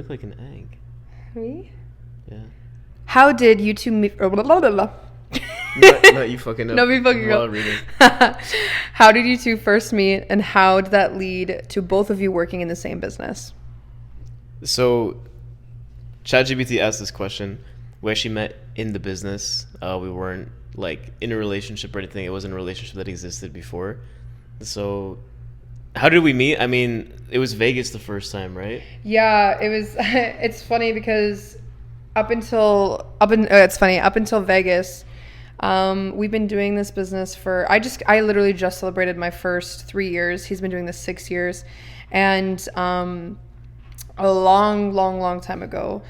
Look like an egg. Me? Yeah. How did you two meet? Not you fucking up. No, me fucking while up. reading. How did you two first meet, and how did that lead to both of you working in the same business? So, ChatGPT asked this question. We actually met in the business. We weren't like in a relationship or anything. It wasn't a relationship that existed before. So, how did we meet? I mean, it was Vegas the first time, right? Yeah, it was. It's funny because it's funny up until Vegas. We've been doing this business for I literally just celebrated my first 3 years. He's been doing this 6 years, and a long time ago,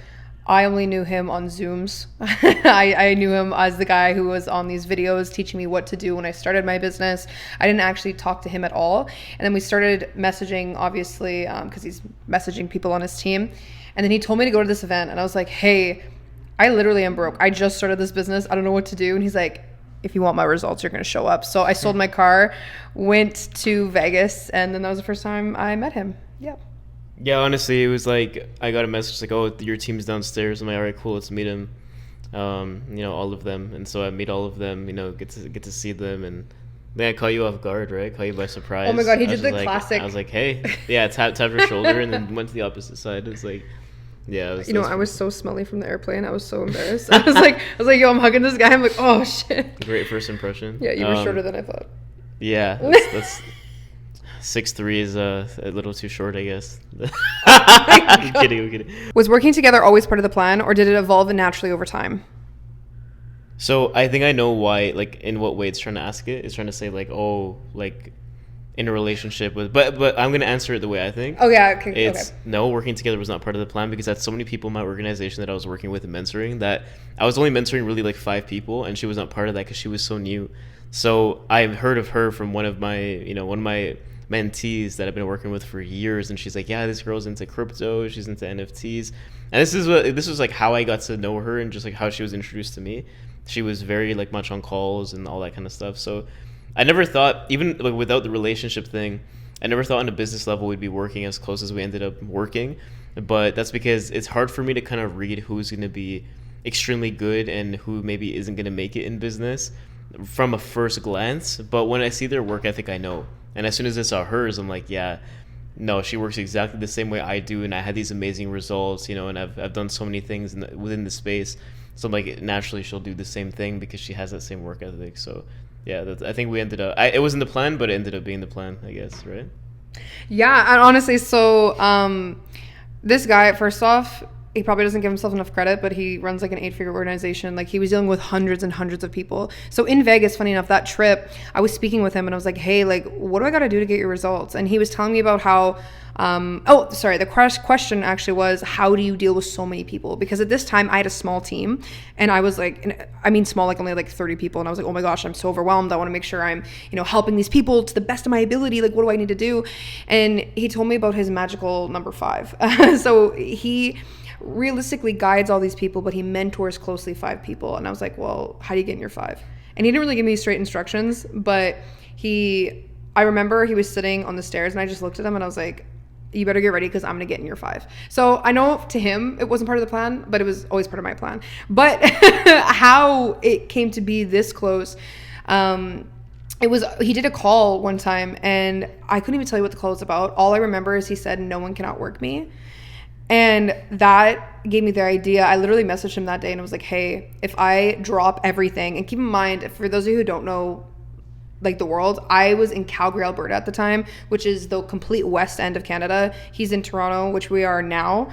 I only knew him on Zooms. I knew him as the guy who was on these videos teaching me what to do when I started my business. I didn't actually talk to him at all. And then we started messaging, obviously, because he's messaging people on his team. And then he told me to go to this event. And I was like, hey, I literally am broke. I just started this business. I don't know what to do. And he's like, if you want my results, you're going to show up. So I sold my car, went to Vegas, and then that was the first time I met him. Yeah. Yeah, honestly, it was like I got a message like, "Oh, your team's downstairs." I'm like, "All right, cool, let's meet them." All of them, and so I meet all of them. Get to see them, and then I caught you off guard, right? Caught you by surprise. Oh my God, he I was did the just like, classic. I was like, "Hey, yeah," tap her shoulder, and then went to the opposite side. It was like, yeah, it was I was so smelly from the airplane. I was so embarrassed. I was like, yo, I'm hugging this guy. I'm like, oh shit. great first impression. Yeah, you were shorter than I thought. Yeah, that's 6'3" is a little too short, I guess. I'm kidding. Was working together always part of the plan, or did it evolve naturally over time? So I think I know why, like in what way it's trying to ask it. It's trying to say like, oh, like in a relationship with, but I'm gonna answer it the way I think. Oh yeah, okay. It's no, working together was not part of the plan because I had so many people in my organization that I was working with and mentoring that I was only mentoring really like 5 people, and she was not part of that because she was so new. So I've heard of her from one of my mentees that I've been working with for years, and she's like, yeah, this girl's into crypto, she's into NFTs, and this was like how I got to know her and just like how she was introduced to me. She was very like much on calls and all that kind of stuff. So I never thought, even like without the relationship thing, I never thought on a business level we'd be working as close as we ended up working. But that's because it's hard for me to kind of read who's going to be extremely good and who maybe isn't going to make it in business from a first glance. But when I see their work ethic, I know. And as soon as I saw hers, I'm like, yeah, no, she works exactly the same way I do, and I had these amazing results, and I've done so many things within the space. So I'm like, naturally she'll do the same thing because she has that same work ethic. So yeah, I think we ended up. It wasn't the plan, but it ended up being the plan, I guess, right? Yeah, and honestly, so this guy, first off, he probably doesn't give himself enough credit, but he runs like an 8-figure organization. Like he was dealing with hundreds and hundreds of people. So in Vegas, funny enough, that trip, I was speaking with him and I was like, hey, like, what do I got to do to get your results? And he was telling me about how, the question actually was, how do you deal with so many people? Because at this time I had a small team, and I was like, I mean, small, like only like 30 people. And I was like, oh my gosh, I'm so overwhelmed. I want to make sure I'm, helping these people to the best of my ability. Like, what do I need to do? And he told me about his magical number 5. So he realistically guides all these people, but he mentors closely 5 people. And I was like, well, how do you get in your 5? And he didn't really give me straight instructions, but I remember he was sitting on the stairs, and I just looked at him and I was like, you better get ready because I'm going to get in your 5. So I know to him it wasn't part of the plan, but it was always part of my plan. But how it came to be this close, he did a call one time, and I couldn't even tell you what the call was about. All I remember is he said, no one can outwork me. And that gave me the idea. I literally messaged him that day and I was like, hey, if I drop everything, and keep in mind, for those of you who don't know, like the world, I was in Calgary, Alberta at the time, which is the complete west end of Canada. He's in Toronto, which we are now,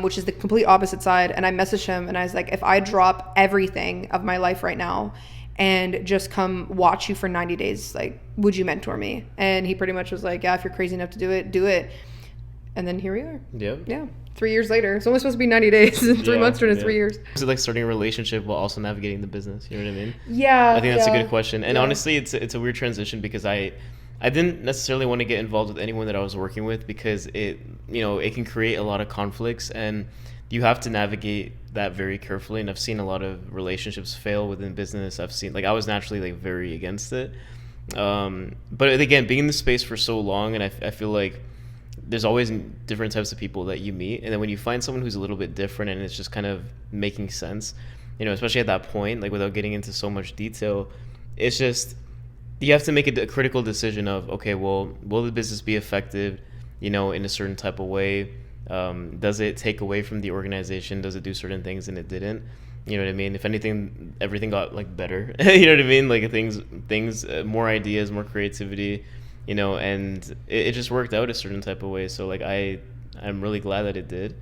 which is the complete opposite side. And I messaged him and I was like, if I drop everything of my life right now and just come watch you for 90 days, like, would you mentor me? And he pretty much was like, yeah, if you're crazy enough to do it, do it. And then here we are. Yep. Yeah. 3 years later. It's only supposed to be 90 days and 3 months turned into 3 years. Is it like starting a relationship while also navigating the business? You know what I mean? Yeah. I think that's a good question. And honestly, it's a weird transition because I didn't necessarily want to get involved with anyone that I was working with because it can create a lot of conflicts, and you have to navigate that very carefully. And I've seen a lot of relationships fail within business. I was naturally like very against it. But again, being in the space for so long, and I feel like there's always different types of people that you meet, and then when you find someone who's a little bit different and it's just kind of making sense, especially at that point, like without getting into so much detail, it's just you have to make a critical decision of, okay, well, will the business be effective, in a certain type of way? Does it take away from the organization? Does it do certain things and it didn't? You know what I mean? If anything, everything got like better. You know what I mean? Like things, more ideas, more creativity, and it just worked out a certain type of way. So like I'm really glad that it did.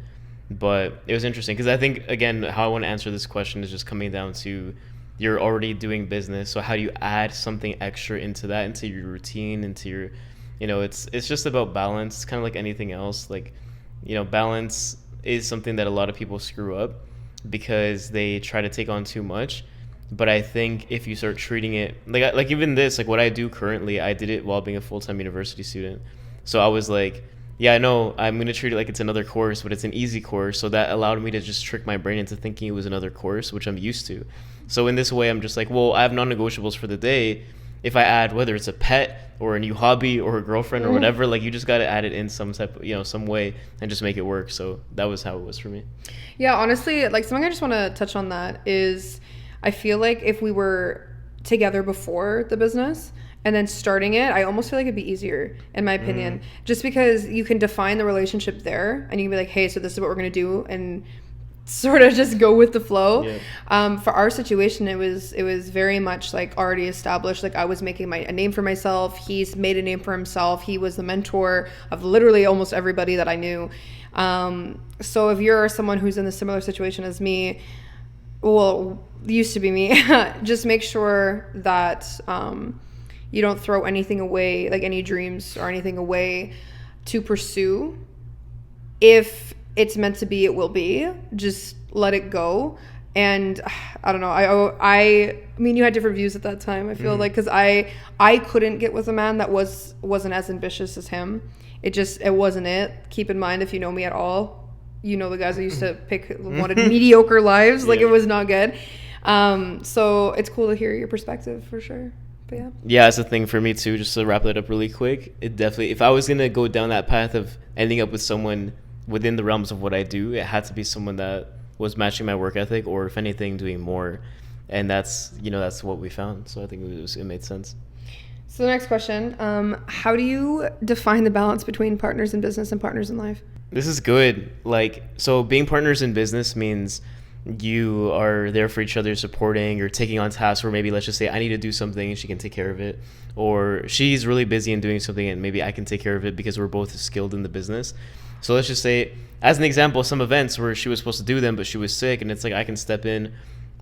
But it was interesting because I think, again, how I want to answer this question is just coming down to, you're already doing business, so how do you add something extra into that, into your routine, into your, it's just about balance. It's kind of like anything else. Like, balance is something that a lot of people screw up because they try to take on too much. But I think if you start treating it like even this, like what I do currently, I did it while being a full-time university student. So I was like, yeah, I know I'm going to treat it like it's another course, but it's an easy course. So that allowed me to just trick my brain into thinking it was another course, which I'm used to. So in this way, I'm just like, well, I have non-negotiables for the day. If I add, whether it's a pet or a new hobby or a girlfriend or whatever, like you just got to add it in some type of, some way and just make it work. So that was how it was for me. Yeah, honestly, like something I just want to touch on that is I feel like if we were together before the business and then starting it, I almost feel like it'd be easier, in my opinion, just because you can define the relationship there and you can be like, hey, so this is what we're going to do, and sort of just go with the flow. Yeah. For our situation, it was very much like already established. Like I was making a name for myself. He's made a name for himself. He was the mentor of literally almost everybody that I knew. So if you're someone who's in a similar situation as me, well, used to be me, just make sure that you don't throw anything away, like any dreams or anything away to pursue. If it's meant to be, it will be. Just let it go. And I don't know. I mean, you had different views at that time. I feel like because I couldn't get with a man that wasn't as ambitious as him. It wasn't it. Keep in mind, if you know me at all, the guys I used to pick wanted mediocre lives. Like it was not good. So it's cool to hear your perspective for sure. But yeah. Yeah, that's the thing for me too. Just to wrap that up really quick, it definitely, if I was gonna go down that path of ending up with someone within the realms of what I do, it had to be someone that was matching my work ethic, or if anything, doing more. And that's what we found. So I think it made sense. So the next question, how do you define the balance between partners in business and partners in life? This is good. So being partners in business means you are there for each other, supporting or taking on tasks where maybe, let's just say, I need to do something and she can take care of it, or she's really busy and doing something and maybe I can take care of it because we're both skilled in the business. So let's just say, as an example, some events where she was supposed to do them but she was sick, and it's like I can step in,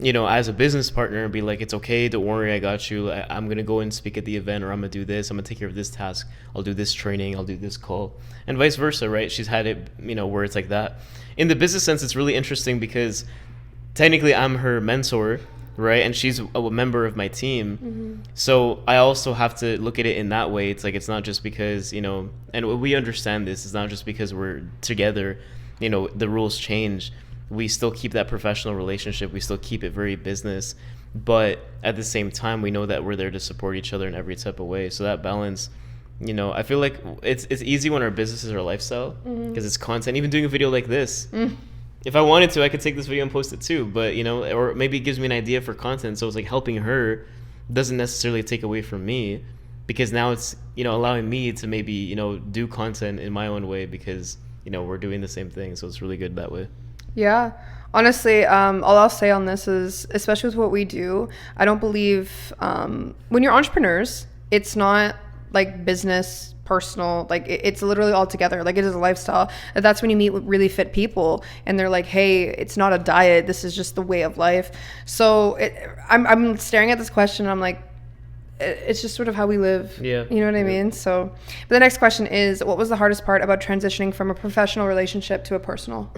as a business partner and be like, it's okay, don't worry, I got you. I'm going to go and speak at the event, or I'm going to do this, I'm going to take care of this task, I'll do this training, I'll do this call, and vice versa, right? She's had it, where it's like that. In the business sense, it's really interesting because technically I'm her mentor, right? And she's a member of my team. Mm-hmm. So I also have to look at it in that way. It's like, it's not just because, and we understand this, it's not just because we're together, the rules change. We still keep that professional relationship. We still keep it very business. But at the same time, we know that we're there to support each other in every type of way. So that balance, I feel like it's easy when our business is our lifestyle, because it's content. Even doing a video like this, if I wanted to, I could take this video and post it too. But, or maybe it gives me an idea for content. So it's like helping her doesn't necessarily take away from me, because now it's, allowing me to maybe, do content in my own way, because, we're doing the same thing. So it's really good that way. Yeah. Honestly, all I'll say on this is, especially with what we do, I don't believe when you're entrepreneurs, it's not like business, personal, like it's literally all together. Like it is a lifestyle. And that's when you meet with really fit people and they're like, hey, it's not a diet. This is just the way of life. So I'm staring at this question and I'm like, it's just sort of how we live. Yeah. You know what I mean? So, but the next question is, what was the hardest part about transitioning from a professional relationship to a personal?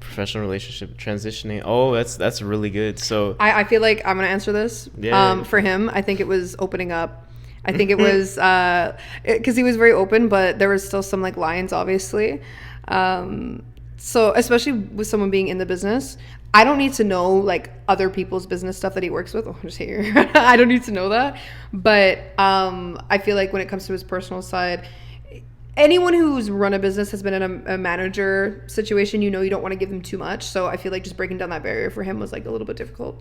Professional relationship transitioning. Oh, that's really good. So I feel like I'm gonna answer this. Yeah. For him, I think it was opening up. I think it was because he was very open, but there was still some like lines, obviously. So especially with someone being in the business, I don't need to know like other people's business stuff that he works with. Oh, I'm just here. I don't need to know that. But I feel like when it comes to his personal side, anyone who's run a business has been in a manager situation. You know, you don't want to give them too much. So I feel like just breaking down that barrier for him was like a little bit difficult.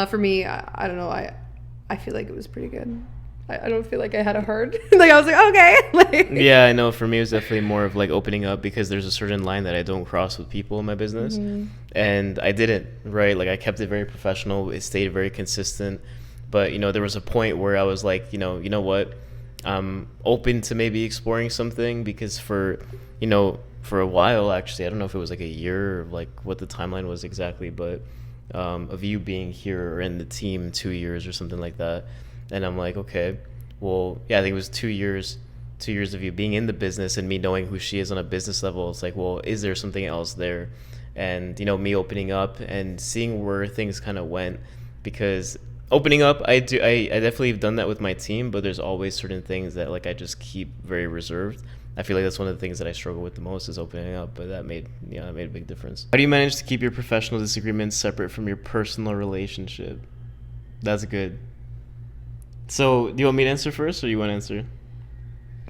For me, I don't know. I feel like it was pretty good. I don't feel like I had a hard, like I was like, okay. Like, yeah, I know. For me, it was definitely more of like opening up, because there's a certain line that I don't cross with people in my business. And I didn't, right? Like I kept it very professional. It stayed very consistent. But, you know, there was a point where I was like, you know what? I'm open to maybe exploring something, because for a while, actually, I don't know if it was like a year or like what the timeline was exactly, but of you being here or in the team 2 years or something like that. And I'm like, okay, well, yeah, I think it was 2 years of you being in the business and me knowing who she is on a business level. It's like, well, is there something else there? And, you know, me opening up and seeing where things kind of went, because opening up, I definitely have done that with my team, but there's always certain things that like I just keep very reserved. I feel like that's one of the things that I struggle with the most is opening up, but that made a big difference. How do you manage to keep your professional disagreements separate from your personal relationship? That's good. So, do you want me to answer first, or you want to answer?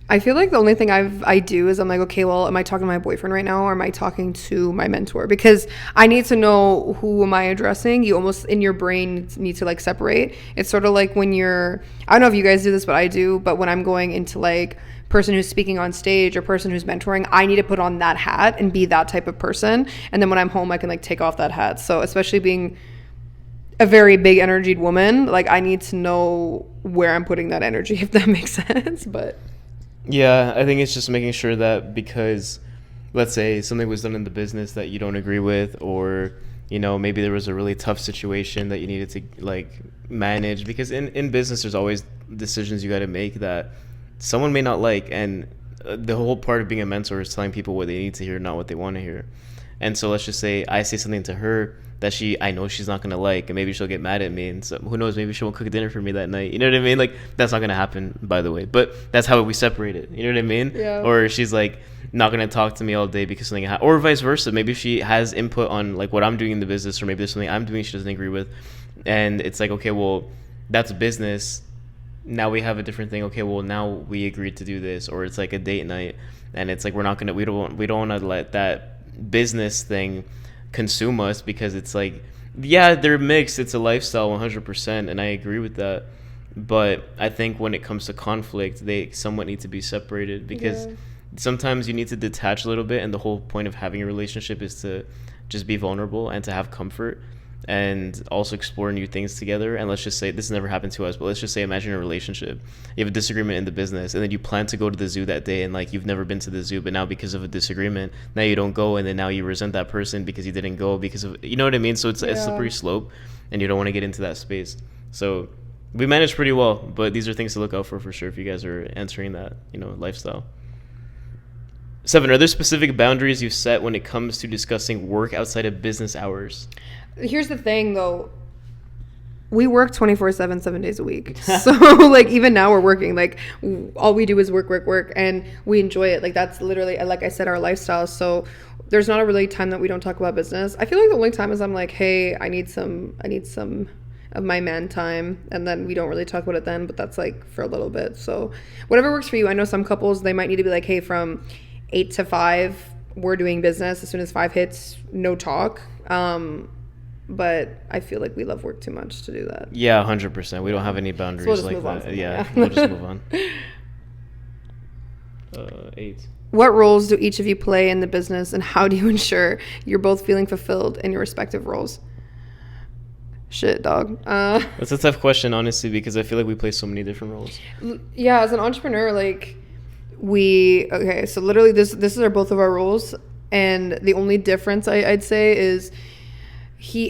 I feel like the only thing I do is I'm like, okay, well, am I talking to my boyfriend right now, or am I talking to my mentor? Because I need to know who am I addressing. You almost in your brain need to like separate. It's sort of like when I don't know if you guys do this, but I do. But when I'm going into like person who's speaking on stage or person who's mentoring, I need to put on that hat and be that type of person. And then when I'm home, I can like take off that hat. So especially being a very big energied woman, like I need to know where I'm putting that energy, if that makes sense. But yeah, I think it's just making sure that, because let's say something was done in the business that you don't agree with, or you know, maybe there was a really tough situation that you needed to like manage, because in business there's always decisions you got to make that someone may not like, and the whole part of being a mentor is telling people what they need to hear, not what they want to hear. And so let's just say I say something to her that I know she's not gonna like, and maybe she'll get mad at me, and so who knows, maybe she won't cook dinner for me that night. You know what I mean? Like that's not gonna happen, by the way. But that's how we separate it. You know what I mean? Yeah. Or she's like not gonna talk to me all day because something or vice versa. Maybe she has input on like what I'm doing in the business, or maybe there's something I'm doing she doesn't agree with, and it's like, okay, well, that's business. Now we have a different thing. Okay, well, now we agreed to do this, or it's like a date night, and it's like we don't want to let that business thing consume us, because it's like, yeah, they're mixed, it's a lifestyle 100%, and I agree with that, but I think when it comes to conflict, they somewhat need to be separated, because sometimes you need to detach a little bit, and the whole point of having a relationship is to just be vulnerable and to have comfort, and also explore new things together. And let's just say, this never happened to us, but let's just say, imagine a relationship, you have a disagreement in the business, and then you plan to go to the zoo that day, and like you've never been to the zoo, but now because of a disagreement, now you don't go, and then now you resent that person because you didn't go because of, you know what I mean? So it's a slippery slope, and you don't want to get into that space. So we managed pretty well, but these are things to look out for sure if you guys are entering that, you know, lifestyle. 7, are there specific boundaries you set when it comes to discussing work outside of business hours? Here's the thing, though. We work 24/7, 7 days a week. So, like, even now we're working. Like, all we do is work, and we enjoy it. Like, that's literally, like I said, our lifestyle. So, there's not a really time that we don't talk about business. I feel like the only time is I'm like, hey, I need some of my man time, and then we don't really talk about it then, but that's like for a little bit. So, whatever works for you. I know some couples, they might need to be like, hey, from 8 to 5, we're doing business. As soon as 5 hits, no talk. But I feel like we love work too much to do that. Yeah, 100%. We don't have any boundaries so we'll like that. On yeah, we'll just move on. 8. What roles do each of you play in the business, and how do you ensure you're both feeling fulfilled in your respective roles? Shit, dog. That's a tough question, honestly, because I feel like we play so many different roles. Yeah, as an entrepreneur, like so literally this is both of our roles, and the only difference I'd say is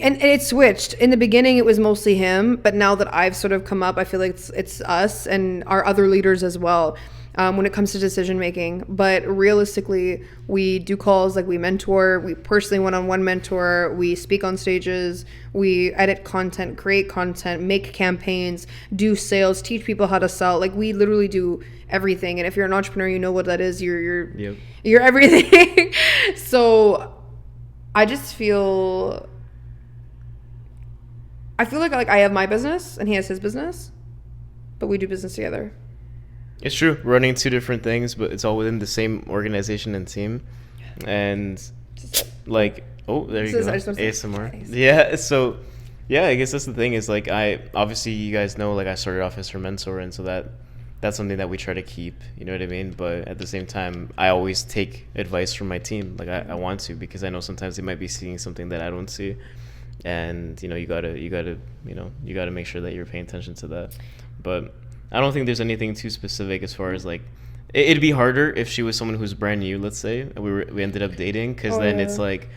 and it switched. In the beginning, it was mostly him, but now that I've sort of come up, I feel like it's us and our other leaders as well, when it comes to decision making. But realistically, we do calls, like we mentor, we personally one-on-one mentor, we speak on stages, we edit content, create content, make campaigns, do sales, teach people how to sell. Like we literally do everything. And if you're an entrepreneur, you know what that is. You're everything. So I just feel like I have my business and he has his business, but we do business together. It's true. Running two different things, but it's all within the same organization and team. And like, oh, there you go. ASMR. Yeah. So, yeah, I guess that's the thing is like I obviously you guys know like I started off as her mentor, and so that's something that we try to keep. You know what I mean? But at the same time, I always take advice from my team. Like I want to because I know sometimes they might be seeing something that I don't see, and you gotta you gotta make sure that you're paying attention to that. But I don't think there's anything too specific as far as like it'd be harder if she was someone who's brand new, let's say, and we ended up dating, because then it's like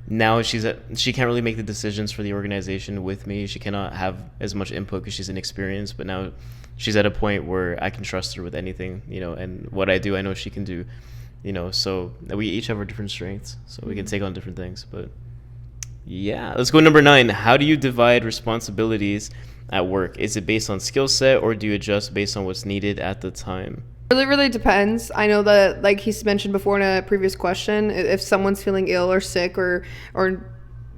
now she can't really make the decisions for the organization with me. She cannot have as much input because she's inexperienced. But now she's at a point where I can trust her with anything, and what I do, I know she can do, So we each have our different strengths, so we can take on different things. But yeah, let's go number 9. How do you divide responsibilities at work? Is it based on skill set, or do you adjust based on what's needed at the time? Really, really depends. I know that, like he's mentioned before in a previous question, if someone's feeling ill or sick or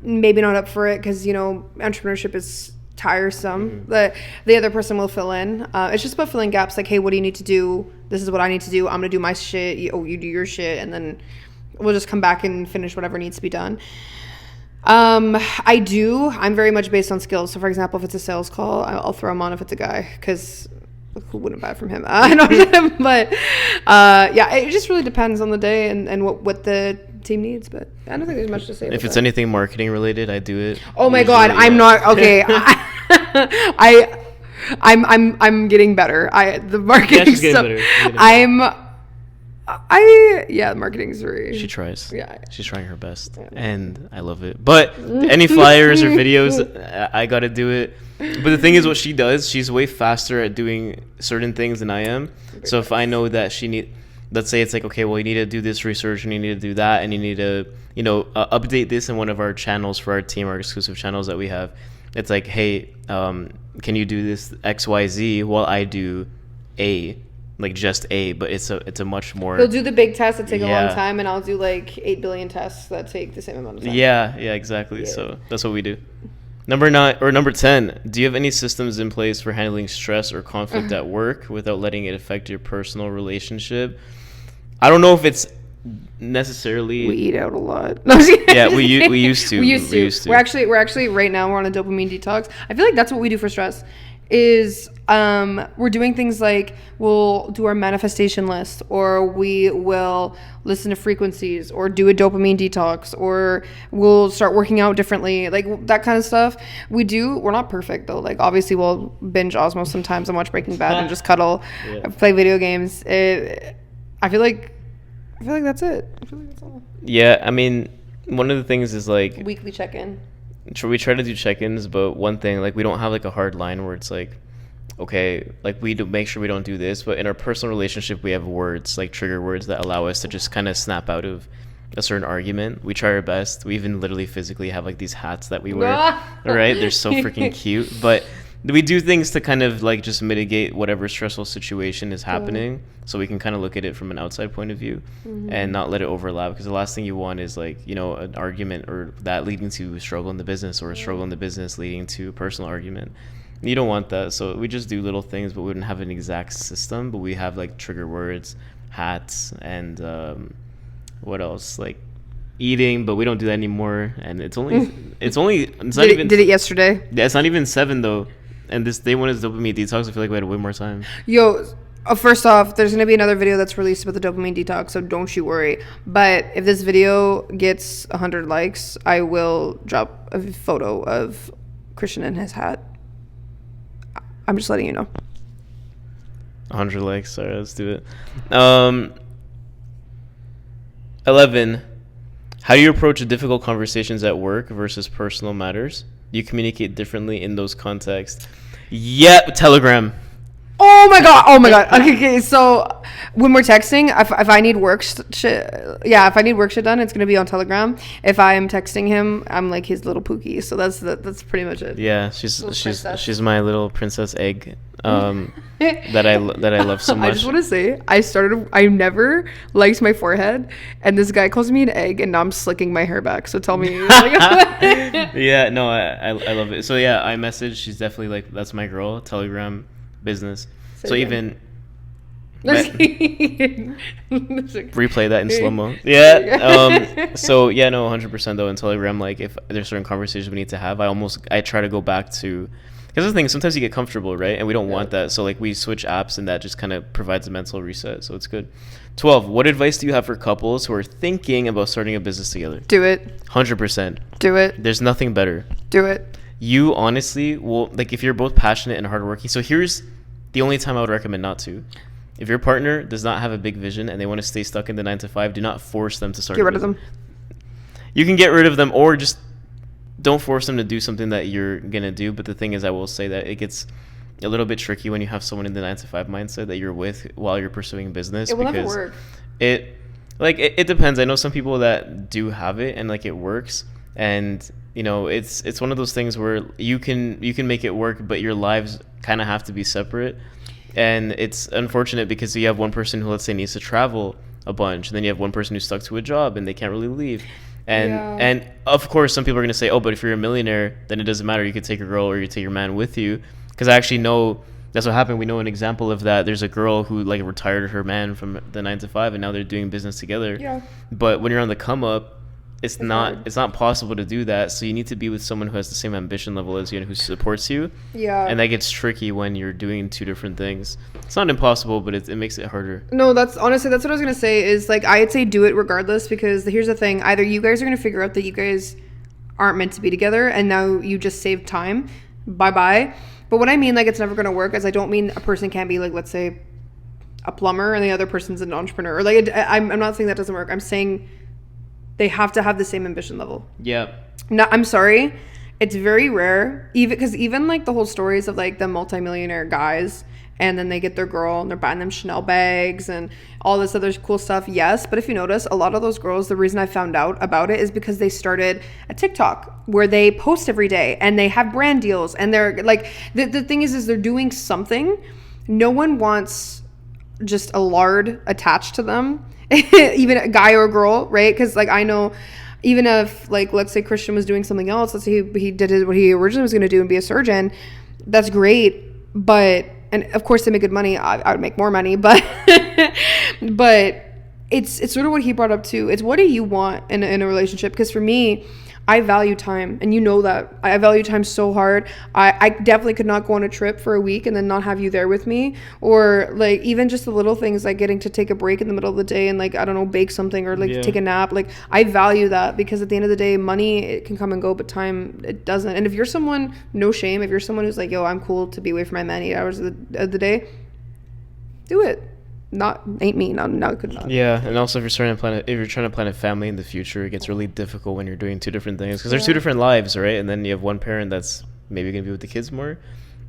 maybe not up for it because, entrepreneurship is tiresome, the other person will fill in. It's just about filling gaps. Like, hey, what do you need to do? This is what I need to do. I'm going to do my shit. You do your shit. And then we'll just come back and finish whatever needs to be done. I'm very much based on skills. So, for example, if it's a sales call, I'll throw him on if it's a guy because who wouldn't buy from him? I know, but yeah, it just really depends on the day and what the team needs. But I don't think there's much to say. If it's anything marketing related, I do it. Oh my god, I'm not okay. I'm getting better. The marketing stuff. The marketing's very. She tries. Yeah, she's trying her best, and I love it. But any flyers or videos, I gotta do it. But the thing is, what she does, she's way faster at doing certain things than I am. So if I know that let's say it's like, okay, well, you need to do this research and you need to do that, and you need to, update this in one of our channels for our team, our exclusive channels that we have. It's like, hey, can you do this XYZ while I do A? Like just A, but it's a much more. He'll do the big tests that take a long time, and I'll do like 8 billion tests that take the same amount of time. Yeah, exactly. Yeah. So that's what we do. Number 10. Do you have any systems in place for handling stress or conflict at work without letting it affect your personal relationship? I don't know if it's necessarily. We eat out a lot. Yeah, we used to. We used to. We're actually right now we're on a dopamine detox. I feel like that's what we do for stress. Is we're doing things like we'll do our manifestation list, or we will listen to frequencies, or do a dopamine detox, or we'll start working out differently, like that kind of stuff. We're not perfect though. Like obviously we'll binge Osmo sometimes and watch Breaking Bad and just cuddle, play video games. I feel like that's it. I feel like that's all. Yeah, I mean, one of the things is like weekly check-in. We try to do check-ins, but one thing, like, we don't have like a hard line where it's like, okay, like we do make sure we don't do this, but in our personal relationship we have words, like trigger words, that allow us to just kind of snap out of a certain argument. We try our best. We even literally physically have like these hats that we wear, right? They're so freaking cute. But we do things to kind of like just mitigate whatever stressful situation is happening, so we can kind of look at it from an outside point of view and not let it overlap, because the last thing you want is like, an argument or that leading to a struggle in the business, or a struggle in the business leading to a personal argument. You don't want that. So we just do little things, but we wouldn't have an exact system. But we have like trigger words, hats, and what else, like eating, but we don't do that anymore. And it's not even did it yesterday. Yeah, it's not even 7 though. And this day one is dopamine detox. I feel like we had way more time. Yo, first off, there's going to be another video that's released about the dopamine detox, so don't you worry. But if this video gets 100 likes, I will drop a photo of Christian in his hat. I'm just letting you know. 100 likes. Sorry, let's do it. 11. How do you approach difficult conversations at work versus personal matters? Do you communicate differently in those contexts? Yep, Telegram. Oh my god. Okay, so when we're texting, if I need work shit done, it's gonna be on Telegram. If I am texting him, I'm like his little Pookie. So that's pretty much it. Yeah, she's my little princess egg. That I love so much. I just want to say, I never liked my forehead, and this guy calls me an egg, and now I'm slicking my hair back. So tell me. Yeah, no, I love it. So yeah, iMessage, she's definitely like, that's my girl. Telegram, business. So even Replay that in slow mo. Yeah. So yeah, no, 100% though. Until I'm like, if there's certain conversations we need to have, I try to go back to, because the thing is, sometimes you get comfortable, right? And we don't want that. So like we switch apps, and that just kind of provides a mental reset. So it's good. 12. What advice do you have for couples who are thinking about starting a business together? Do it. 100%. Do it. There's nothing better. Do it. You honestly will, like, if you're both passionate and hardworking. So here's the only time I would recommend not to. If your partner does not have a big vision and they want to stay stuck in the 9 to 5, do not force them to start. Get rid of them. You can get rid of them, or just don't force them to do something that you're gonna do. But the thing is, I will say that it gets a little bit tricky when you have someone in the 9 to 5 mindset that you're with while you're pursuing business. It will never work. It depends. I know some people that do have it and like it works, and you know it's one of those things where you can make it work, but your lives kind of have to be separate. And it's unfortunate because you have one person who, let's say, needs to travel a bunch, and then you have one person who's stuck to a job and they can't really leave. And of course, some people are going to say, oh, but if you're a millionaire, then it doesn't matter. You could take a girl or you take your man with you. Because I actually know that's what happened. We know an example of that. There's a girl who like retired her man from the 9 to 5, and now they're doing business together. Yeah. But when you're on the come up, it's not hard. It's not possible to do that. So you need to be with someone who has the same ambition level as you and who supports you. Yeah. And that gets tricky when you're doing two different things. It's not impossible, but it makes it harder. No, that's what I was gonna say. Is like, I'd say do it regardless, because here's the thing: either you guys are gonna figure out that you guys aren't meant to be together, and now you just saved time. Bye bye. But what I mean, like, it's never gonna work, is I don't mean a person can't be like, let's say, a plumber and the other person's an entrepreneur. Or like, I'm not saying that doesn't work. I'm saying they have to have the same ambition level. Yeah. No, I'm sorry. It's very rare. Even like the whole stories of like the multimillionaire guys, and then they get their girl and they're buying them Chanel bags and all this other cool stuff. Yes. But if you notice, a lot of those girls, the reason I found out about it is because they started a TikTok where they post every day and they have brand deals, and they're like, the thing is they're doing something. No one wants just a lard attached to them. Even a guy or a girl, right? Because like, I know, even if like, let's say Christian was doing something else, let's say he did what he originally was going to do and be a surgeon, that's great. But, and of course they make good money. I would make more money, but but it's sort of what he brought up too. It's, what do you want in a relationship? Because for me, I value time, and you know that. I value time so hard. I definitely could not go on a trip for a week and then not have you there with me. Or like, even just the little things like getting to take a break in the middle of the day and like, I don't know, bake something or like take a nap. Like, I value that, because at the end of the day, money, it can come and go, but time, it doesn't. And if you're someone, no shame, if you're someone who's like, yo, I'm cool to be away from my man 8 hours of the day, do it. Ain't me. Not good enough. Yeah, and also if you're trying to plan a family in the future, it gets really difficult when you're doing two different things, because there's two different lives, right? And then you have one parent that's maybe gonna be with the kids more,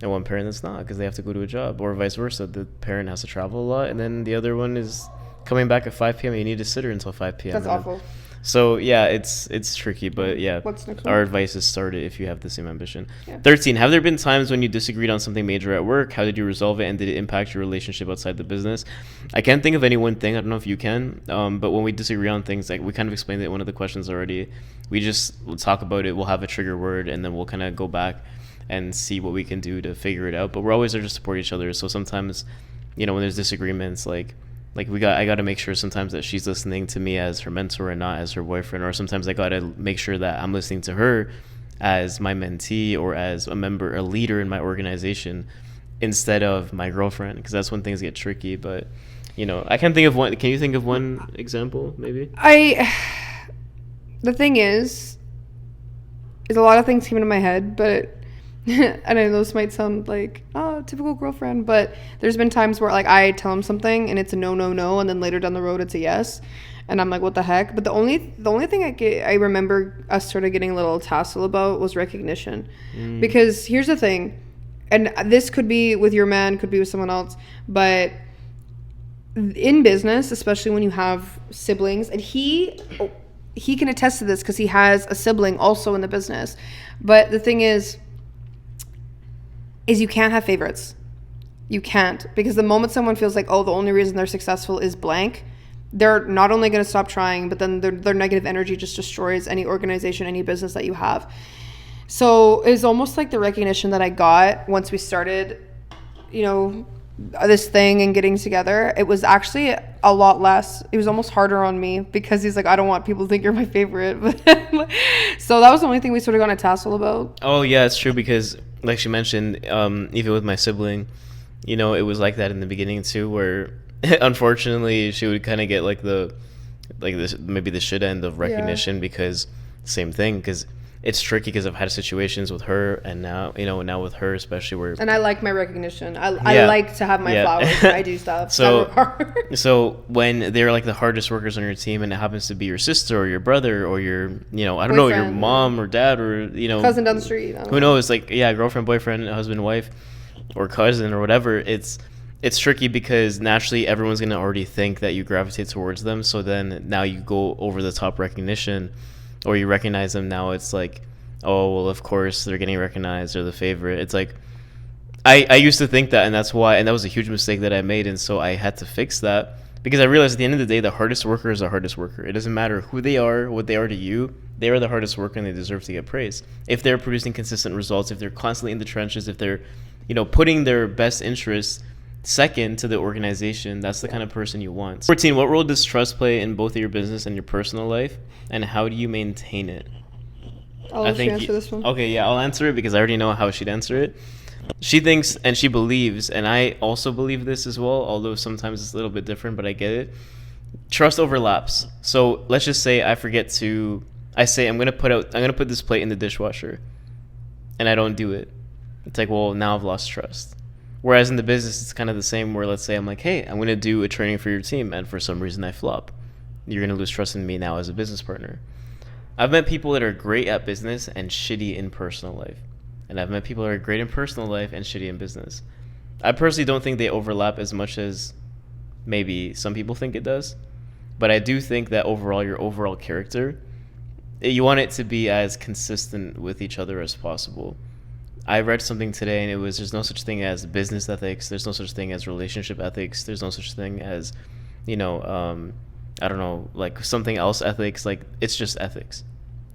and one parent that's not, because they have to go to a job, or vice versa. The parent has to travel a lot, and then the other one is coming back at 5 p.m. and you need to sit her until 5 p.m. That's awful. So yeah, it's tricky, but yeah, What's next one? our advice is start it if you have the same ambition. Yeah. 13. Have there been times when you disagreed on something major at work? How did you resolve it, and did it impact your relationship outside the business? I can't think of any one thing. I don't know if you can, but when we disagree on things, like we kind of explained it in one of the questions already, we'll talk about it. We'll have a trigger word, and then we'll kind of go back and see what we can do to figure it out. But we're always there to support each other. So sometimes, you know, when there's disagreements, like I got to make sure sometimes that she's listening to me as her mentor and not as her boyfriend, or sometimes I got to make sure that I'm listening to her as my mentee or as a leader in my organization instead of my girlfriend, because that's when things get tricky. But, you know, I can't think of one. Can you think of one example, maybe? The thing is a lot of things came into my head, but and I know this might sound like, oh, typical girlfriend, but there's been times where like I tell him something and it's a no, and then later down the road it's a yes, and I'm like, what the heck? But the only thing I remember us sort of getting a little tassel about was recognition. Because here's the thing, and this could be with your man, could be with someone else, but in business, especially when you have siblings, and he can attest to this because he has a sibling also in the business, but the thing is you can't have favorites. You can't, because the moment someone feels like, oh, the only reason they're successful is blank, they're not only going to stop trying, but then their negative energy just destroys any organization, any business that you have. So it's almost like the recognition that I got once we started, you know, this thing and getting together, it was actually a lot less. It was almost harder on me because he's like, I don't want people to think you're my favorite. So that was the only thing we sort of got in a tassel about. Oh yeah, it's true because like she mentioned, even with my sibling, it was like that in the beginning too, where unfortunately she would kind of get like this maybe the shit end of recognition because same thing because it's tricky because I've had situations with her and now with her especially where and I like my recognition. I like to have my flowers when I do stuff. So when they're like the hardest workers on your team and it happens to be your sister or your brother or your I don't know, your mom or dad or cousin down the street, who knows, like girlfriend, boyfriend, husband, wife, or cousin or whatever, it's tricky because naturally everyone's going to already think that you gravitate towards them. So then now you go over the top recognition or you recognize them. Now it's like, oh, well, of course they're getting recognized. They're the favorite. It's like, I used to think that, and that was a huge mistake that I made. And so I had to fix that because I realized at the end of the day, the hardest worker is the hardest worker. It doesn't matter who they are, what they are to you. They are the hardest worker and they deserve to get praised. If they're producing consistent results, if they're constantly in the trenches, if they're, putting their best interests second to the organization, that's the kind of person you want. 14, what role does trust play in both of your business and your personal life, and how do you maintain it? I'll answer this one. Okay, yeah, I'll answer it because I already know how she'd answer it. She thinks and she believes, and I also believe this as well, although sometimes it's a little bit different, but I get it. Trust overlaps. So let's just say I say I'm gonna put this plate in the dishwasher, and I don't do it. It's like, well, now I've lost trust. Whereas in the business, it's kind of the same where let's say I'm like, hey, I'm going to do a training for your team. And for some reason I flop. You're going to lose trust in me now as a business partner. I've met people that are great at business and shitty in personal life. And I've met people that are great in personal life and shitty in business. I personally don't think they overlap as much as maybe some people think it does. But I do think that overall, your overall character, you want it to be as consistent with each other as possible. I read something today and it was, there's no such thing as business ethics. There's no such thing as relationship ethics. There's no such thing as, I don't know, like something else ethics. Like it's just ethics.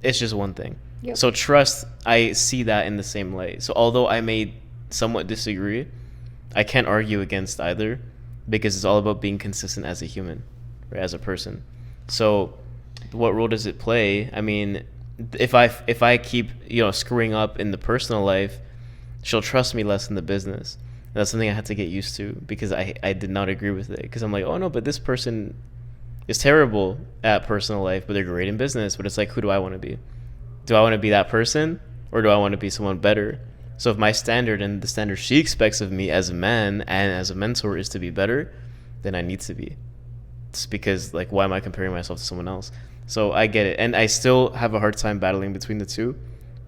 It's just one thing. Yep. So trust, I see that in the same light. So although I may somewhat disagree, I can't argue against either because it's all about being consistent as a human, right, as a person. So what role does it play? I mean, if I keep screwing up in the personal life, she'll trust me less in the business. And that's something I had to get used to because I did not agree with it because I'm like, oh no, but this person is terrible at personal life but they're great in business. But it's like, who do I want to be? Do I want to be that person or do I want to be someone better? So if my standard and the standard she expects of me as a man and as a mentor is to be better, then I need to be. It's because like, why am I comparing myself to someone else? So I get it. And I still have a hard time battling between the two,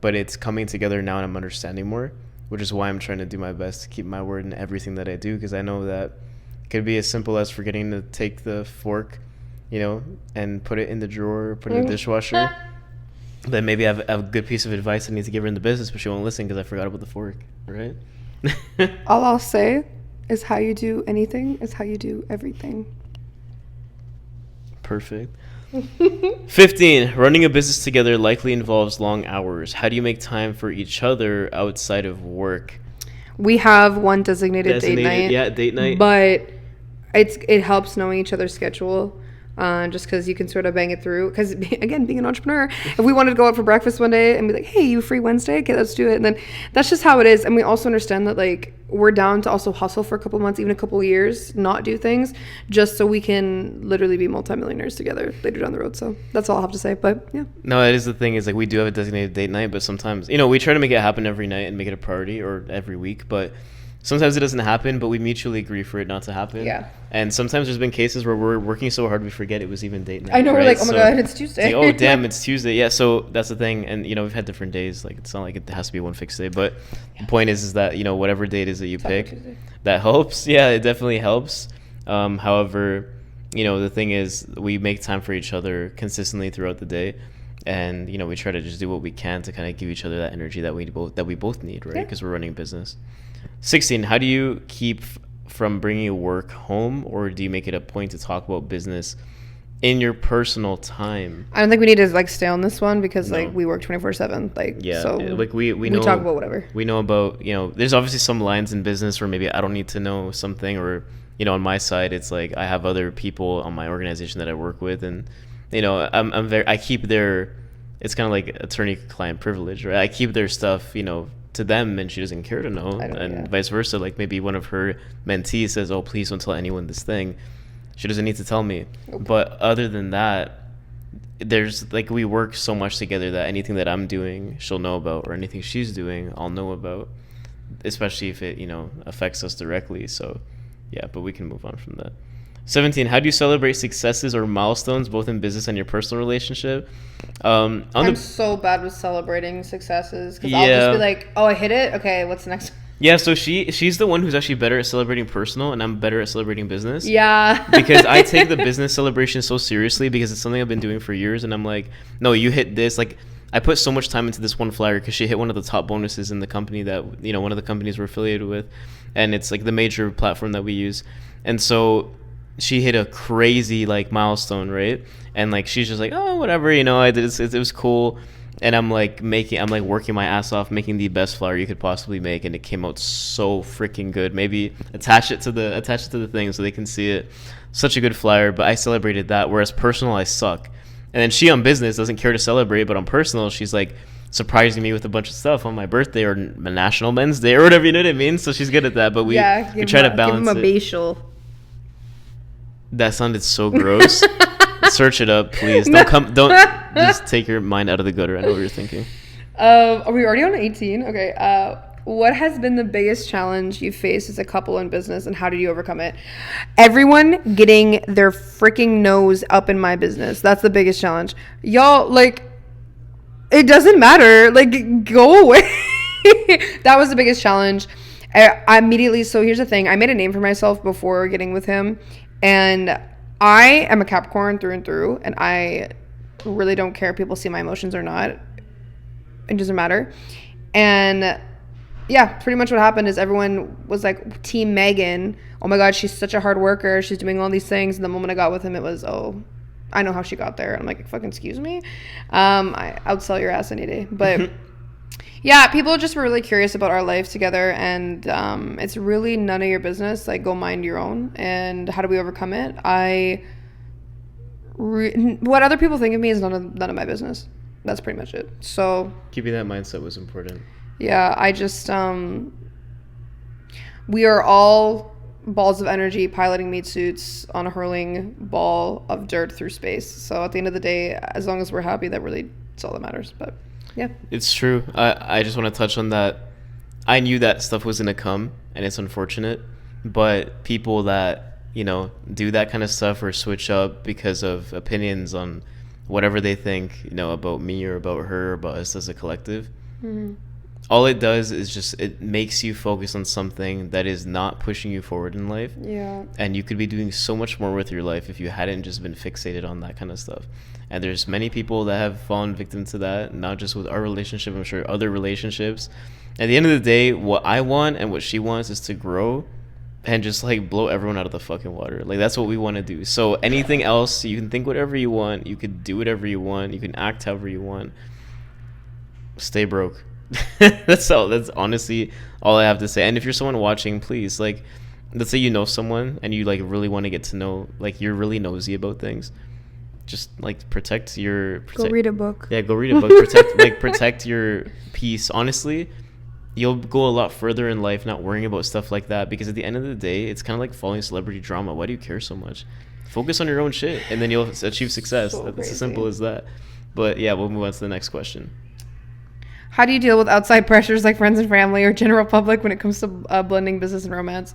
but it's coming together now and I'm understanding more, which is why I'm trying to do my best to keep my word in everything that I do, because I know that it could be as simple as forgetting to take the fork, and put it in the drawer, put it in the dishwasher. Then maybe I have a good piece of advice I need to give her in the business, but she won't listen because I forgot about the fork, right? All I'll say is how you do anything is how you do everything. Perfect. 15. Running a business together likely involves long hours. How do you make time for each other outside of work? We have one designated date night. Yeah, date night. But it helps knowing each other's schedule. Just because you can sort of bang it through. Because, again, being an entrepreneur, if we wanted to go out for breakfast one day and be like, hey, you free Wednesday? Okay, let's do it. And then that's just how it is. And we also understand that, like, we're down to also hustle for a couple months, even a couple years, not do things, just so we can literally be multimillionaires together later down the road. So that's all I'll have to say. But, yeah. No, that is the thing is, like, we do have a designated date night, but sometimes, we try to make it happen every night and make it a priority or every week. But sometimes it doesn't happen, but we mutually agree for it not to happen. Yeah. And sometimes there's been cases where we're working so hard we forget it was even date night. I know, right? We're like, oh my God, it's Tuesday. It's like, oh, damn, it's Tuesday. Yeah, so that's the thing. And, we've had different days. Like, it's not like it has to be one fixed day. But the point is that, whatever date is that you pick, that helps. Yeah, it definitely helps. However, the thing is we make time for each other consistently throughout the day. And, we try to just do what we can to kind of give each other that energy that we both need, right? Because we're running a business. 16, how do you keep from bringing work home, or do you make it a point to talk about business in your personal time. I don't think we need to like stay on this one because No. like we work 24/7. Like Yeah, so like we know, talk about whatever. we know about, you know, there's obviously some lines in business where maybe I don't need to know something, or, you know, on my side it's like I have other people on my organization that I work with, and, you know, I keep their, it's kind of like attorney-client privilege, right? I keep their stuff, you know, to them, and she doesn't care to know, and vice versa. Like maybe one of her mentees says, "Oh, please don't tell anyone this thing." She doesn't need to tell me. Nope. But other than that, there's like, we work so much together that anything that I'm doing, she'll know about, or anything she's doing, I'll know about, especially if it, you know, affects us directly. So, yeah, but we can move on from that. 17, how do you celebrate successes or milestones both in business and your personal relationship? I'm so bad with celebrating successes because I'll just be like, oh, I hit it. Okay, what's next? Yeah, so she's the one who's actually better at celebrating personal, and I'm better at celebrating business. Yeah. Because I take the business celebration so seriously because it's something I've been doing for years, and I'm like, no, you hit this. Like, I put so much time into this one flyer because she hit one of the top bonuses in the company that, you know, one of the companies we're affiliated with, and it's like the major platform that we use. And so she hit a crazy like milestone, right? And like she's just like, oh, whatever, you know, I did it was cool. And I'm like working my ass off making the best flyer you could possibly make, and it came out so freaking good. Maybe attach it to the thing so they can see it. Such a good flyer, but I celebrated that. Whereas personal, I suck. And then she on business doesn't care to celebrate, but on personal, she's like surprising me with a bunch of stuff on my birthday or National Men's Day or whatever, you know what I mean? So she's good at that, but we try to balance give him a it. facial. That sounded so gross. Search it up, please. Don't just take your mind out of the gutter. I know what you're thinking. Are we already on 18? Okay. What has been the biggest challenge you faced as a couple in business, and how did you overcome it? Everyone getting their freaking nose up in my business. That's the biggest challenge. Y'all, like, it doesn't matter. Like, go away. That was the biggest challenge. I immediately, so here's the thing. I made a name for myself before getting with him, and I am a Capricorn through and through, and I really don't care if people see my emotions or not. It doesn't matter. And yeah, pretty much what happened is everyone was like, Team Megan. Oh my God, she's such a hard worker. She's doing all these things. And the moment I got with him, it was, oh, I know how she got there. I'm like, fucking excuse me. I would sell your ass any day. But yeah, people just were really curious about our life together, and it's really none of your business. Like, go mind your own. And how do we overcome it? What other people think of me is none of my business. That's pretty much it. So keeping that mindset was important. Yeah, I just we are all balls of energy piloting meat suits on a hurling ball of dirt through space. So at the end of the day, as long as we're happy, that really is all that matters. But yeah, it's true. I just want to touch on that. I knew that stuff was gonna come, and it's unfortunate, but people that, you know, do that kind of stuff or switch up because of opinions on whatever they think, you know, about me or about her or about us as a collective, all it does is just, it makes you focus on something that is not pushing you forward in life. Yeah. And you could be doing so much more with your life if you hadn't just been fixated on that kind of stuff. And there's many people that have fallen victim to that, not just with our relationship, I'm sure other relationships. At the end of the day, what I want and what she wants is to grow and just like blow everyone out of the fucking water. Like, that's what we want to do. So anything else, you can think whatever you want, you could do whatever you want, you can act however you want. Stay broke. That's honestly all I have to say. And if you're someone watching, please, like, let's say you know someone and you like really want to get to know, like, you're really nosy about things, just like protect go read a book. Yeah, go read a book. Protect your peace. Honestly, you'll go a lot further in life not worrying about stuff like that, because at the end of the day, it's kind of like following celebrity drama. Why do you care so much? Focus on your own shit, and then you'll achieve success. So It's crazy. as simple as that. But yeah, we'll move on to the next question. How do you deal with outside pressures like friends and family or general public when it comes to blending business and romance?